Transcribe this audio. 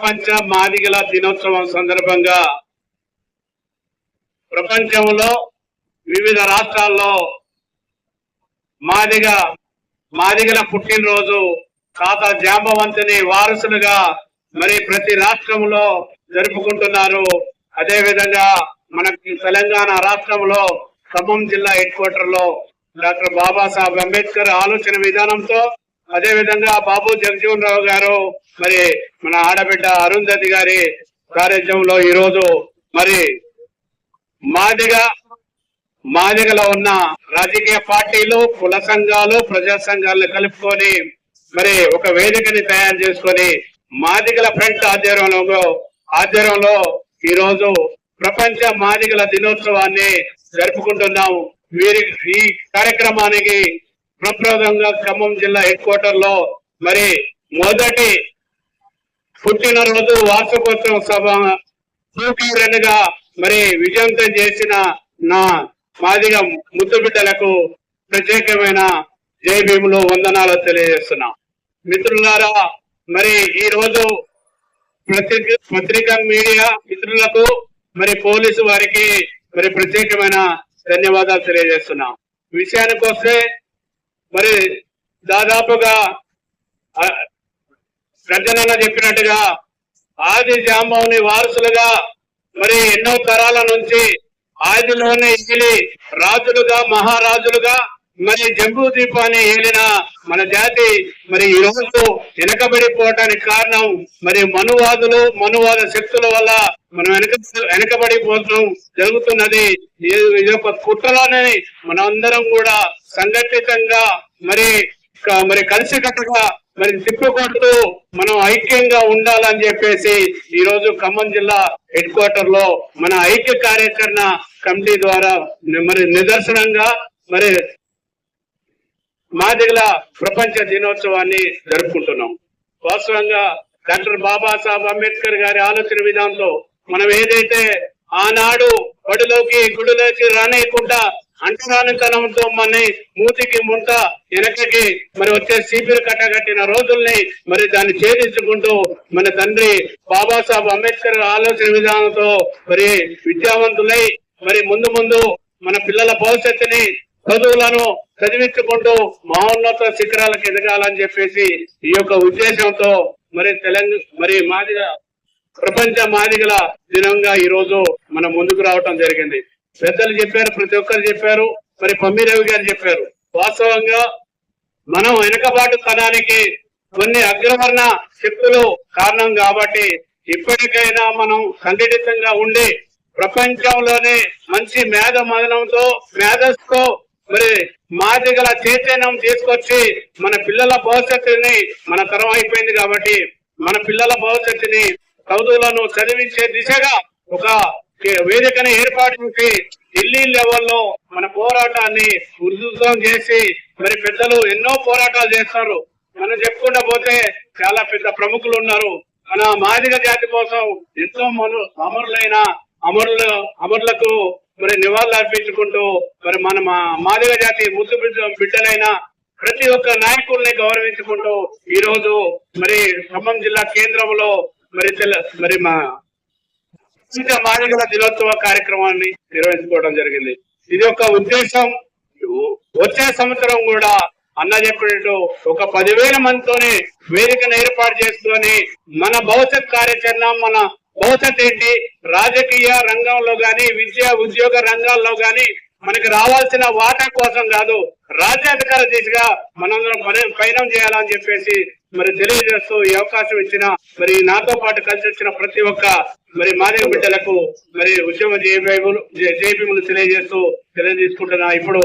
ప్రపంచ మాదిగల దినోత్సవం సందర్భంగా ప్రపంచంలో వివిధ రాష్ట్రాల్లో మాదిగల పుట్టినరోజు తాత జాంబవంతుని వారసులుగా మరి ప్రతి రాష్ట్రంలో జరుపుకుంటున్నారు. అదే విధంగా మనకి తెలంగాణ రాష్ట్రంలో ఖమ్మం జిల్లా హెడ్ క్వార్టర్ లో డాక్టర్ బాబాసాహెబ్ అంబేద్కర్ ఆలోచన విధానంతో అదే విధంగా బాబు జగజీవన్ రావు గారు మరి మన ఆడబిడ్డ అరుంధతి గారి కార్యక్రమంలో ఈరోజు మరి మాదిగలో ఉన్న రాజకీయ పార్టీలు, కుల సంఘాలు, ప్రజా సంఘాలను కలుపుకొని మరి ఒక వేదికని తయారు చేసుకొని మాదిగల ఫ్రంట్ ఆధ్వర్యంలో ఈరోజు ప్రపంచ మాదిగల దినోత్సవాన్ని జరుపుకుంటున్నాము. ఈ కార్యక్రమానికి ప్రప్రదంగా ఖమ్మం జిల్లా హెడ్ క్వార్టర్ లో మరి మొదటి పుట్టినరోజు వార్షికోత్సవ సభ గా మరి విజయవంతం చేసిన నా మాదిగ ముద్దు బిడ్డలకు ప్రత్యేకమైన జై భీములు వందనాలు తెలియజేస్తున్నాం. మిత్రులారా, మరి ఈ రోజు పత్రికా మీడియా మిత్రులకు మరి పోలీసు వారికి మరి ప్రత్యేకమైన ధన్యవాదాలు తెలియజేస్తున్నాం. విషయానికి వస్తే మరి దాదాపుగా గర్జనన్న చెప్పినట్టుగా ఆది జాంబవుని వారసులుగా మరి ఎన్నో తరాల నుంచి ఆదిలోనే ఏలి రాజులుగా మహారాజులుగా మరి జంబూ ద్వీపాన్ని ఏలిన మన జాతి మరి ఈ రోజు వెనకబడిపోవటానికి కారణం మరి మనువాద శక్తుల వల్ల మనం వెనకబడిపోవడం జరుగుతున్నది. ఇది ఒక కుట్రలోనే మనందరం కూడా సంఘటితంగా మరి కలిసికట్టుగా మరి తిప్పుకొడుతూ మనం ఐక్యంగా ఉండాలని చెప్పేసి ఈ రోజు ఖమ్మం జిల్లా హెడ్ క్వార్టర్ లో మన ఐక్య కార్యాచరణ కమిటీ ద్వారా మరి నిదర్శనంగా మరి మాదిగల ప్రపంచ దినోత్సవాన్ని జరుపుకుంటున్నాం. వాస్తవంగా డాక్టర్ బాబాసాహెబ్ అంబేద్కర్ గారి ఆలోచన విధానంతో మనం ఏదైతే ఆనాడు బడిలోకి గుడిలోకి రానేయకుండా అంటరానితనంతో మన మూతికి ముంత వెనకకి మరి వచ్చే సీపీలు కట్టగట్టిన రోజుల్ని మరి దాన్ని ఛేదించుకుంటూ మన తండ్రి బాబాసాహెబ్ అంబేద్కర్ ఆలోచన విధానంతో మరి విద్యావంతులై మరి ముందు మన పిల్లల భవిష్యత్తుని చదువులను చదివించుకుంటూ మహోన్నత శిఖరాలకు ఎదగాలని చెప్పేసి ఈ యొక్క ఉద్దేశంతో మరి ప్రపంచ మాదిగల దినంగా ఈ రోజు మనం ముందుకు రావటం జరిగింది. పెద్దలు చెప్పారు, ప్రతి ఒక్కరు చెప్పారు, మరి పమ్మిరవి గారు చెప్పారు. వాస్తవంగా మనం వెనుకబాటు తనానికి కొన్ని అగ్రవర్ణ శక్తులు కారణం కాబట్టి ఇప్పటికైనా మనం సంఘటితంగా ఉండి ప్రపంచంలోనే మంచి మేధస్సుతో మరి మాదిగల చైతన్యం తీసుకొచ్చి మన పిల్లల భవిష్యత్తుని మన తరం అయిపోయింది కాబట్టి మన పిల్లల భవిష్యత్తుని చదువులను చదివించే దిశగా ఒక వేదికను ఏర్పాటు చేసి ఢిల్లీ లెవెల్లో మన పోరాటాన్ని ఉధృతం చేసి మరి పెద్దలు ఎన్నో పోరాటాలు చేస్తారు. మనం చెప్పుకుంటా పోతే చాలా పెద్ద ప్రముఖులు ఉన్నారు. మన మాదిగ జాతి కోసం ఎంతో అమరులకు మరి నివాళులు అర్పించుకుంటూ మరి మన మాదిగ జాతి ముద్దు బిడ్డలైన ప్రతి ఒక్క నాయకుల్ని గౌరవించుకుంటూ ఈ రోజు మరి ఖమ్మం జిల్లా కేంద్రంలో మరి మాదిగల దినోత్సవ కార్యక్రమాన్ని నిర్వహించుకోవడం జరిగింది. ఇది ఒక ఉద్దేశం. వచ్చే సంవత్సరం కూడా అన్న చెప్పినట్టు ఒక 10,000 మందితోనే వేదికను ఏర్పాటు చేసుకొని మన భవిష్యత్ కార్యాచరణ, మన భవిష్యత్ ఏంటి, రాజకీయ రంగంలో గాని విద్యా ఉద్యోగ రంగాల్లో గాని మనకి రావాల్సిన వాటా కోసం కాదు, రాజ్యాధికార దిశగా మనందరం పయనం చేయాలని చెప్పేసి మరి తెలియజేస్తూ ఈ అవకాశం ఇచ్చిన మరి నాతో పాటు కలిసి వచ్చిన ప్రతి ఒక్క మరి మాదిగ బిడ్డలకు మరి ఉద్యమ జయభీములు తెలియజేస్తూ తెలియజేసుకుంటున్నా. ఇప్పుడు